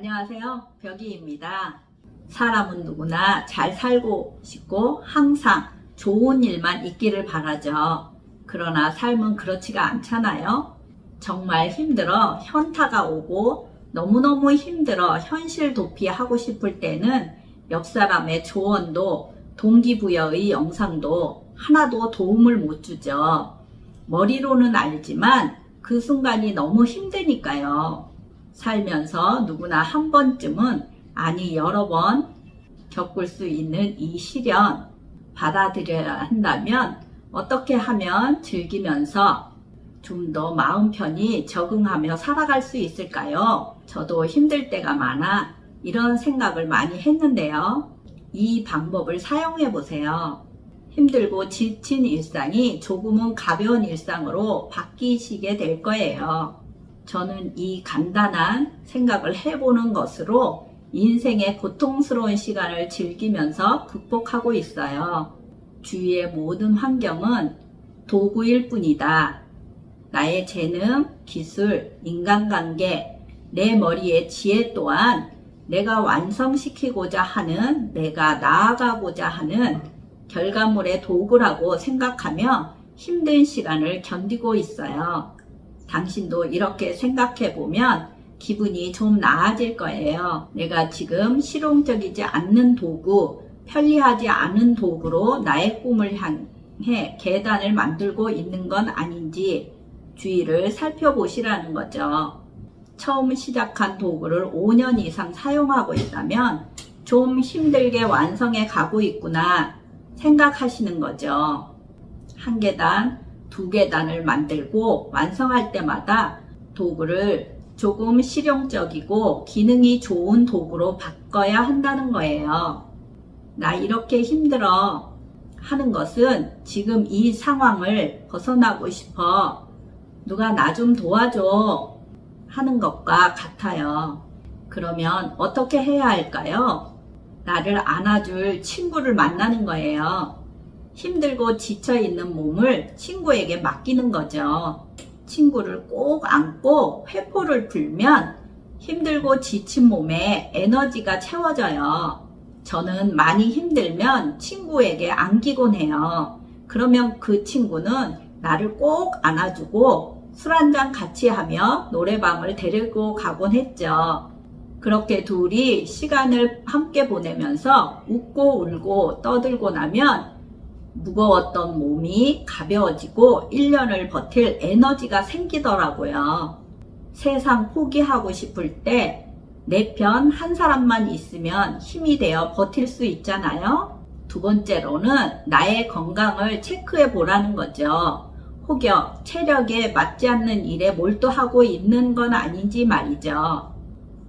안녕하세요. 벽이입니다. 사람은 누구나 잘 살고 싶고 항상 좋은 일만 있기를 바라죠. 그러나 삶은 그렇지가 않잖아요. 정말 힘들어 현타가 오고 너무너무 힘들어 현실 도피하고 싶을 때는 옆 사람의 조언도 동기부여의 영상도 하나도 도움을 못 주죠. 머리로는 알지만 그 순간이 너무 힘드니까요. 살면서 누구나 한 번쯤은, 아니 여러 번 겪을 수 있는 이 시련 받아들여야 한다면 어떻게 하면 즐기면서 좀 더 마음 편히 적응하며 살아갈 수 있을까요? 저도 힘들 때가 많아 이런 생각을 많이 했는데요. 이 방법을 사용해 보세요. 힘들고 지친 일상이 조금은 가벼운 일상으로 바뀌시게 될 거예요. 저는 이 간단한 생각을 해보는 것으로 인생의 고통스러운 시간을 즐기면서 극복하고 있어요. 주위의 모든 환경은 도구일 뿐이다. 나의 재능, 기술, 인간관계, 내 머리의 지혜 또한 내가 완성시키고자 하는, 내가 나아가고자 하는 결과물의 도구라고 생각하며 힘든 시간을 견디고 있어요. 당신도 이렇게 생각해보면 기분이 좀 나아질 거예요. 내가 지금 실용적이지 않는 도구, 편리하지 않은 도구로 나의 꿈을 향해 계단을 만들고 있는 건 아닌지 주위를 살펴보시라는 거죠. 처음 시작한 도구를 5년 이상 사용하고 있다면 좀 힘들게 완성해 가고 있구나 생각하시는 거죠. 한 계단, 두 계단을 만들고 완성할 때마다 도구를 조금 실용적이고 기능이 좋은 도구로 바꿔야 한다는 거예요. 나 이렇게 힘들어 하는 것은 지금 이 상황을 벗어나고 싶어, 누가 나 좀 도와줘 하는 것과 같아요. 그러면 어떻게 해야 할까요? 나를 안아줄 친구를 만나는 거예요. 힘들고 지쳐있는 몸을 친구에게 맡기는 거죠. 친구를 꼭 안고 회포를 불면 힘들고 지친 몸에 에너지가 채워져요. 저는 많이 힘들면 친구에게 안기곤 해요. 그러면 그 친구는 나를 꼭 안아주고 술 한잔 같이 하며 노래방을 데리고 가곤 했죠. 그렇게 둘이 시간을 함께 보내면서 웃고 울고 떠들고 나면 무거웠던 몸이 가벼워지고 1년을 버틸 에너지가 생기더라고요. 세상 포기하고 싶을 때 내 편 한 사람만 있으면 힘이 되어 버틸 수 있잖아요. 두 번째로는 나의 건강을 체크해 보라는 거죠. 혹여 체력에 맞지 않는 일에 몰두하고 있는 건 아닌지 말이죠.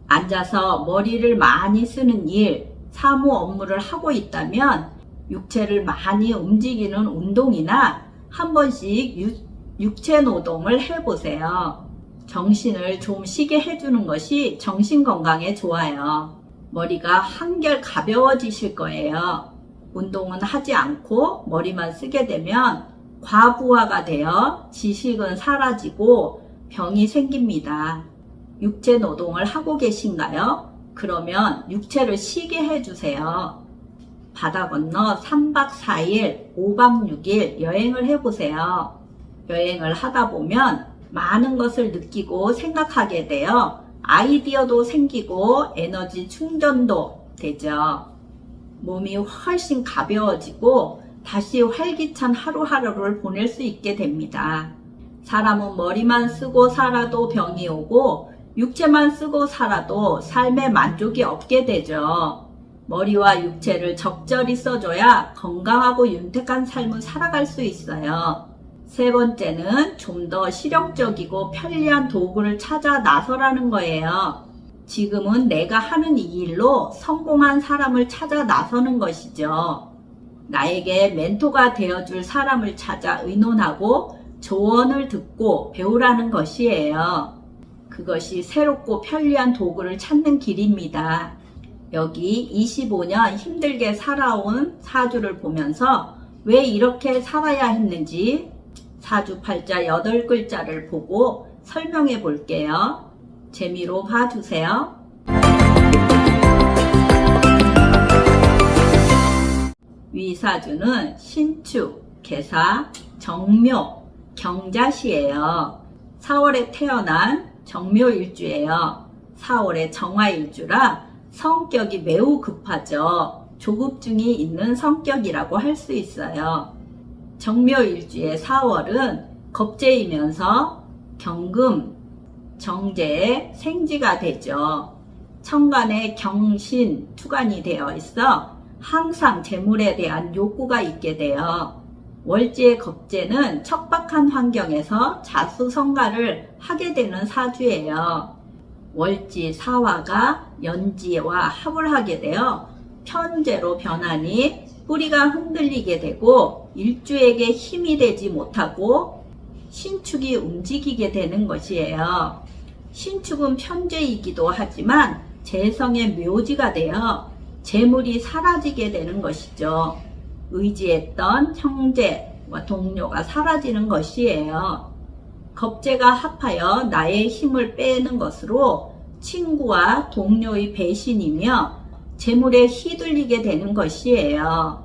앉아서 머리를 많이 쓰는 일, 사무 업무를 하고 있다면 육체를 많이 움직이는 운동이나 한 번씩 육체 노동을 해보세요. 정신을 좀 쉬게 해주는 것이 정신 건강에 좋아요. 머리가 한결 가벼워지실 거예요. 운동은 하지 않고 머리만 쓰게 되면 과부하가 되어 지식은 사라지고 병이 생깁니다. 육체 노동을 하고 계신가요? 그러면 육체를 쉬게 해주세요. 바다 건너 3박 4일, 5박 6일 여행을 해보세요. 여행을 하다 보면 많은 것을 느끼고 생각하게 되어 아이디어도 생기고 에너지 충전도 되죠. 몸이 훨씬 가벼워지고 다시 활기찬 하루하루를 보낼 수 있게 됩니다. 사람은 머리만 쓰고 살아도 병이 오고 육체만 쓰고 살아도 삶에 만족이 없게 되죠. 머리와 육체를 적절히 써줘야 건강하고 윤택한 삶을 살아갈 수 있어요. 세 번째는 좀 더 실용적이고 편리한 도구를 찾아 나서라는 거예요. 지금은 내가 하는 이 일로 성공한 사람을 찾아 나서는 것이죠. 나에게 멘토가 되어줄 사람을 찾아 의논하고 조언을 듣고 배우라는 것이에요. 그것이 새롭고 편리한 도구를 찾는 길입니다. 여기 25년 힘들게 살아온 사주를 보면서 왜 이렇게 살아야 했는지 사주팔자 8글자를 보고 설명해 볼게요. 재미로 봐주세요. 위사주는 신축, 계사, 정묘, 경자시예요. 4월에 태어난 정묘일주예요. 4월에 정화일주라 성격이 매우 급하죠. 조급증이 있는 성격이라고 할 수 있어요. 정묘일주의 4월은 겁재이면서 경금, 정제의 생지가 되죠. 천간에 경신, 투간이 되어 있어 항상 재물에 대한 욕구가 있게 돼요. 월지의 겁재는 척박한 환경에서 자수성가를 하게 되는 사주예요. 월지 사화가 연지와 합을 하게 되어 편재로 변하니 뿌리가 흔들리게 되고 일주에게 힘이 되지 못하고 신축이 움직이게 되는 것이에요. 신축은 편재이기도 하지만 재성의 묘지가 되어 재물이 사라지게 되는 것이죠. 의지했던 형제와 동료가 사라지는 것이에요. 겁재가 합하여 나의 힘을 빼는 것으로 친구와 동료의 배신이며 재물에 휘둘리게 되는 것이에요.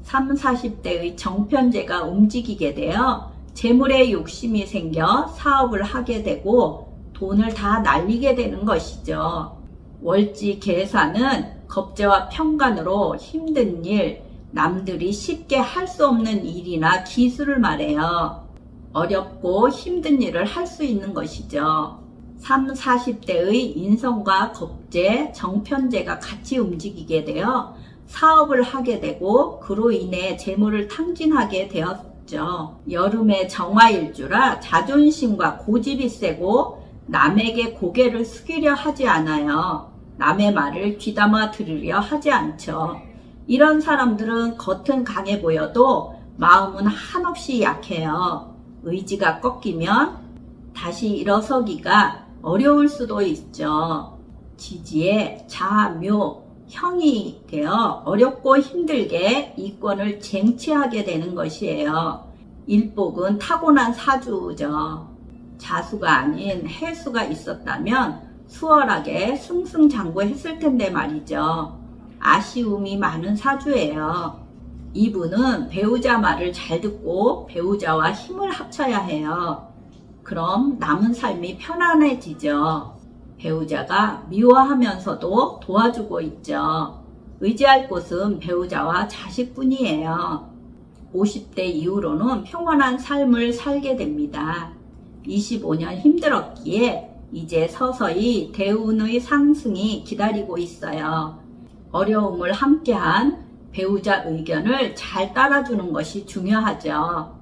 30, 40대의 정편재가 움직이게 되어 재물에 욕심이 생겨 사업을 하게 되고 돈을 다 날리게 되는 것이죠. 월지 계사는 겁재와 편관으로 힘든 일, 남들이 쉽게 할 수 없는 일이나 기술을 말해요. 어렵고 힘든 일을 할 수 있는 것이죠. 30, 40대의 인성과 겁재, 정편재가 같이 움직이게 되어 사업을 하게 되고 그로 인해 재물을 탕진하게 되었죠. 여름의 정화일주라 자존심과 고집이 세고 남에게 고개를 숙이려 하지 않아요. 남의 말을 귀담아 들으려 하지 않죠. 이런 사람들은 겉은 강해 보여도 마음은 한없이 약해요. 의지가 꺾이면 다시 일어서기가 어려울 수도 있죠. 지지에 자묘, 형이 되어 어렵고 힘들게 이권을 쟁취하게 되는 것이에요. 일복은 타고난 사주죠. 자수가 아닌 해수가 있었다면 수월하게 승승장구했을 텐데 말이죠. 아쉬움이 많은 사주예요. 이분은 배우자 말을 잘 듣고 배우자와 힘을 합쳐야 해요. 그럼 남은 삶이 편안해지죠. 배우자가 미워하면서도 도와주고 있죠. 의지할 곳은 배우자와 자식뿐이에요. 50대 이후로는 평온한 삶을 살게 됩니다. 25년 힘들었기에 이제 서서히 대운의 상승이 기다리고 있어요. 어려움을 함께한 배우자 의견을 잘 따라주는 것이 중요하죠.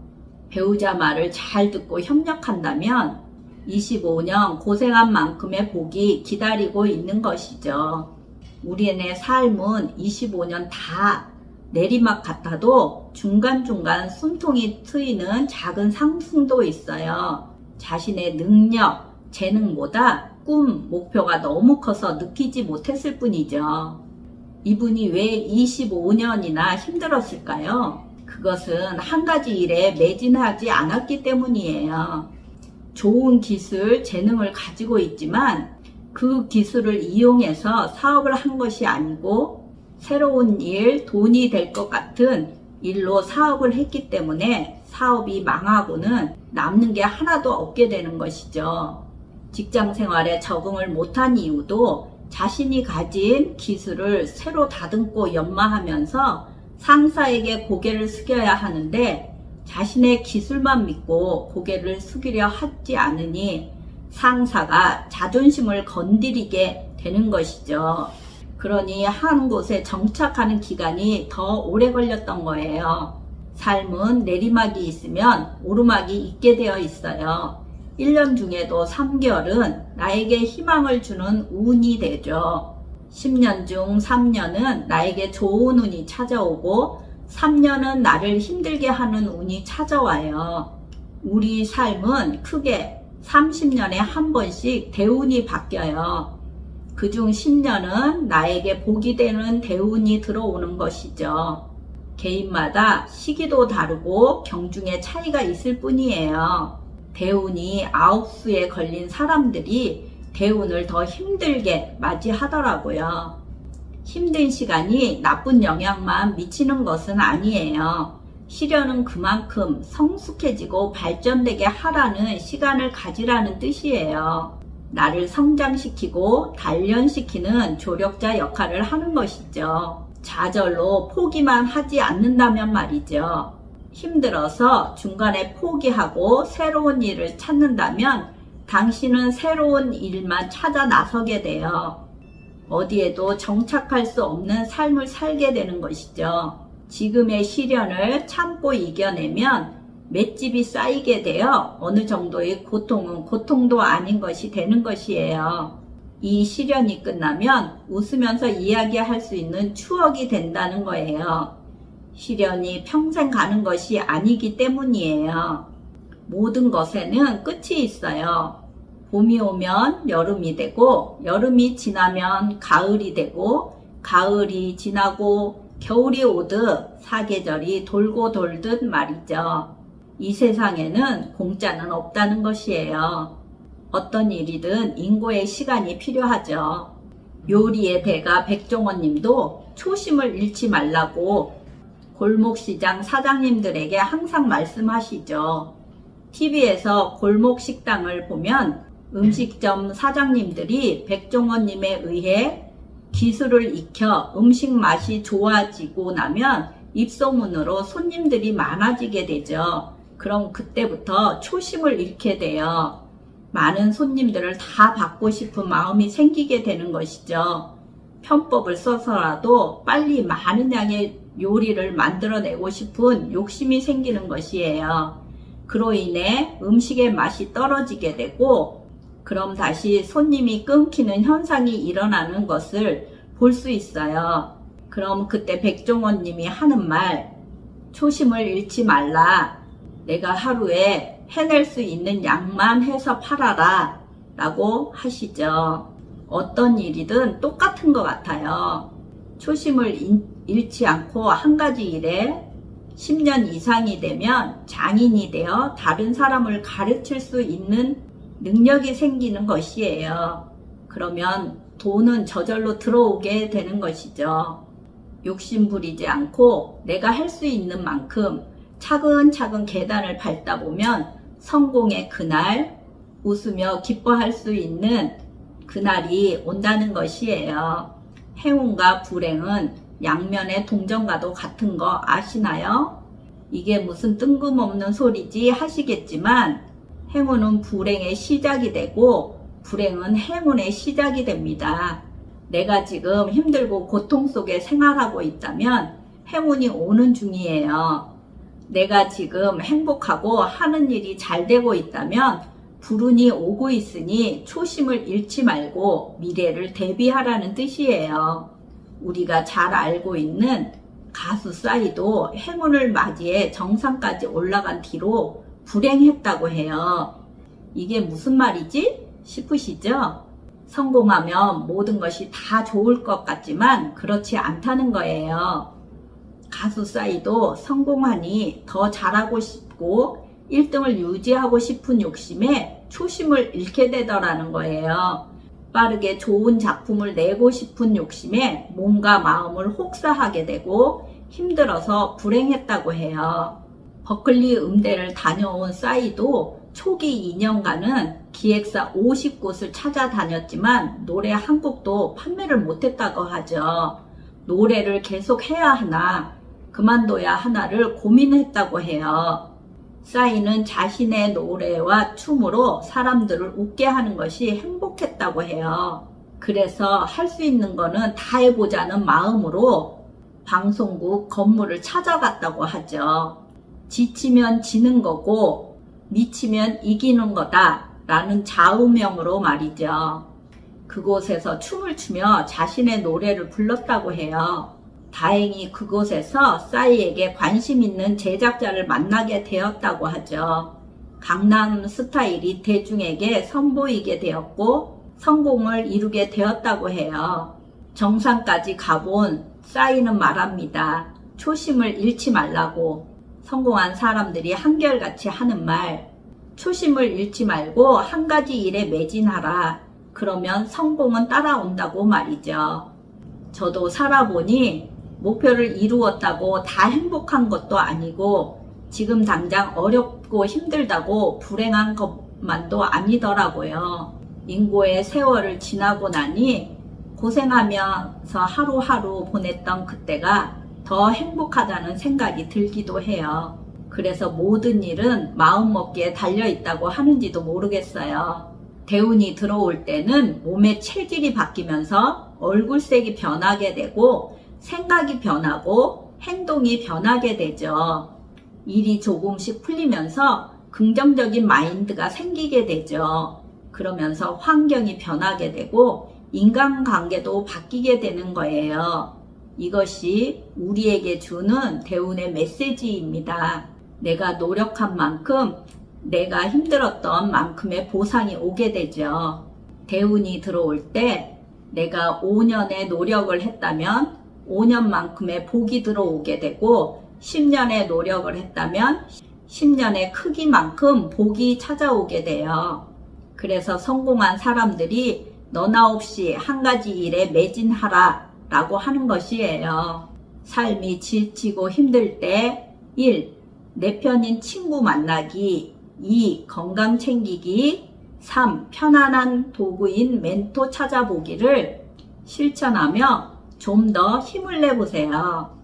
배우자 말을 잘 듣고 협력한다면 25년 고생한 만큼의 복이 기다리고 있는 것이죠. 우리의 삶은 25년 다 내리막 같아도 중간중간 숨통이 트이는 작은 상승도 있어요. 자신의 능력, 재능보다 꿈, 목표가 너무 커서 느끼지 못했을 뿐이죠. 이분이 왜 25년이나 힘들었을까요? 그것은 한 가지 일에 매진하지 않았기 때문이에요. 좋은 기술, 재능을 가지고 있지만 그 기술을 이용해서 사업을 한 것이 아니고 새로운 일, 돈이 될 것 같은 일로 사업을 했기 때문에 사업이 망하고는 남는 게 하나도 없게 되는 것이죠. 직장 생활에 적응을 못한 이유도 자신이 가진 기술을 새로 다듬고 연마하면서 상사에게 고개를 숙여야 하는데 자신의 기술만 믿고 고개를 숙이려 하지 않으니 상사가 자존심을 건드리게 되는 것이죠. 그러니 한 곳에 정착하는 기간이 더 오래 걸렸던 거예요. 삶은 내리막이 있으면 오르막이 있게 되어 있어요. 1년 중에도 3개월은 나에게 희망을 주는 운이 되죠. 10년 중 3년은 나에게 좋은 운이 찾아오고 3년은 나를 힘들게 하는 운이 찾아와요. 우리 삶은 크게 30년에 한 번씩 대운이 바뀌어요. 그중 10년은 나에게 복이 되는 대운이 들어오는 것이죠. 개인마다 시기도 다르고 경중의 차이가 있을 뿐이에요. 대운이 9수에 걸린 사람들이 대운을 더 힘들게 맞이하더라고요. 힘든 시간이 나쁜 영향만 미치는 것은 아니에요. 시련은 그만큼 성숙해지고 발전되게 하라는 시간을 가지라는 뜻이에요. 나를 성장시키고 단련시키는 조력자 역할을 하는 것이죠. 좌절로 포기만 하지 않는다면 말이죠. 힘들어서 중간에 포기하고 새로운 일을 찾는다면 당신은 새로운 일만 찾아 나서게 돼요. 어디에도 정착할 수 없는 삶을 살게 되는 것이죠. 지금의 시련을 참고 이겨내면 맷집이 쌓이게 되어 어느 정도의 고통은 고통도 아닌 것이 되는 것이에요. 이 시련이 끝나면 웃으면서 이야기할 수 있는 추억이 된다는 거예요. 시련이 평생 가는 것이 아니기 때문이에요. 모든 것에는 끝이 있어요. 봄이 오면 여름이 되고, 여름이 지나면 가을이 되고, 가을이 지나고 겨울이 오듯 사계절이 돌고 돌듯 말이죠. 이 세상에는 공짜는 없다는 것이에요. 어떤 일이든 인고의 시간이 필요하죠. 요리의 대가 백종원 님도 초심을 잃지 말라고 골목시장 사장님들에게 항상 말씀하시죠. TV에서 골목식당을 보면 음식점 사장님들이 백종원 님에 의해 기술을 익혀 음식 맛이 좋아지고 나면 입소문으로 손님들이 많아지게 되죠. 그럼 그때부터 초심을 잃게 돼요. 많은 손님들을 다 받고 싶은 마음이 생기게 되는 것이죠. 편법을 써서라도 빨리 많은 양의 요리를 만들어내고 싶은 욕심이 생기는 것이에요. 그로 인해 음식의 맛이 떨어지게 되고, 그럼 다시 손님이 끊기는 현상이 일어나는 것을 볼 수 있어요. 그럼 그때 백종원 님이 하는 말, 초심을 잃지 말라. 내가 하루에 해낼 수 있는 양만 해서 팔아라 라고 하시죠. 어떤 일이든 똑같은 것 같아요. 초심을 잃지 않고 한 가지 일에 10년 이상이 되면 장인이 되어 다른 사람을 가르칠 수 있는 능력이 생기는 것이에요. 그러면 돈은 저절로 들어오게 되는 것이죠. 욕심 부리지 않고 내가 할 수 있는 만큼 차근차근 계단을 밟다 보면 성공의 그날, 웃으며 기뻐할 수 있는 그날이 온다는 것이에요. 행운과 불행은 양면의 동전과도 같은 거 아시나요? 이게 무슨 뜬금없는 소리지 하시겠지만 행운은 불행의 시작이 되고 불행은 행운의 시작이 됩니다. 내가 지금 힘들고 고통 속에 생활하고 있다면 행운이 오는 중이에요. 내가 지금 행복하고 하는 일이 잘 되고 있다면 불운이 오고 있으니 초심을 잃지 말고 미래를 대비하라는 뜻이에요. 우리가 잘 알고 있는 가수 싸이도 행운을 맞이해 정상까지 올라간 뒤로 불행했다고 해요. 이게 무슨 말이지? 싶으시죠? 성공하면 모든 것이 다 좋을 것 같지만 그렇지 않다는 거예요. 가수 싸이도 성공하니 더 잘하고 싶고 1등을 유지하고 싶은 욕심에 초심을 잃게 되더라는 거예요. 빠르게 좋은 작품을 내고 싶은 욕심에 몸과 마음을 혹사하게 되고 힘들어서 불행했다고 해요. 버클리 음대를 다녀온 싸이도 초기 2년간은 기획사 50곳을 찾아다녔지만 노래 한 곡도 판매를 못했다고 하죠. 노래를 계속 해야 하나 그만둬야 하나를 고민했다고 해요. 싸이는 자신의 노래와 춤으로 사람들을 웃게 하는 것이 행복했다고 해요. 그래서 할 수 있는 거는 다 해보자는 마음으로 방송국 건물을 찾아갔다고 하죠. 지치면 지는 거고 미치면 이기는 거다 라는 좌우명으로 말이죠. 그곳에서 춤을 추며 자신의 노래를 불렀다고 해요. 다행히 그곳에서 싸이에게 관심 있는 제작자를 만나게 되었다고 하죠. 강남 스타일이 대중에게 선보이게 되었고 성공을 이루게 되었다고 해요. 정상까지 가본 싸이는 말합니다. 초심을 잃지 말라고. 성공한 사람들이 한결같이 하는 말, 초심을 잃지 말고 한 가지 일에 매진하라. 그러면 성공은 따라온다고 말이죠. 저도 살아보니 목표를 이루었다고 다 행복한 것도 아니고 지금 당장 어렵고 힘들다고 불행한 것만도 아니더라고요. 인고의 세월을 지나고 나니 고생하면서 하루하루 보냈던 그때가 더 행복하다는 생각이 들기도 해요. 그래서 모든 일은 마음먹기에 달려있다고 하는지도 모르겠어요. 대운이 들어올 때는 몸의 체질이 바뀌면서 얼굴색이 변하게 되고 생각이 변하고 행동이 변하게 되죠. 일이 조금씩 풀리면서 긍정적인 마인드가 생기게 되죠. 그러면서 환경이 변하게 되고 인간관계도 바뀌게 되는 거예요. 이것이 우리에게 주는 대운의 메시지입니다. 내가 노력한 만큼 내가 힘들었던 만큼의 보상이 오게 되죠. 대운이 들어올 때 내가 5년의 노력을 했다면 5년만큼의 복이 들어오게 되고 10년의 노력을 했다면 10년의 크기만큼 복이 찾아오게 돼요. 그래서 성공한 사람들이 너나 없이 한 가지 일에 매진하라 라고 하는 것이에요. 삶이 지치고 힘들 때 1. 내 편인 친구 만나기 2. 건강 챙기기 3. 편안한 도구인 멘토 찾아보기를 실천하며 좀 더 힘을 내보세요.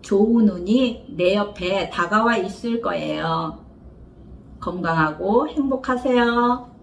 좋은 운이 내 옆에 다가와 있을 거예요. 건강하고 행복하세요.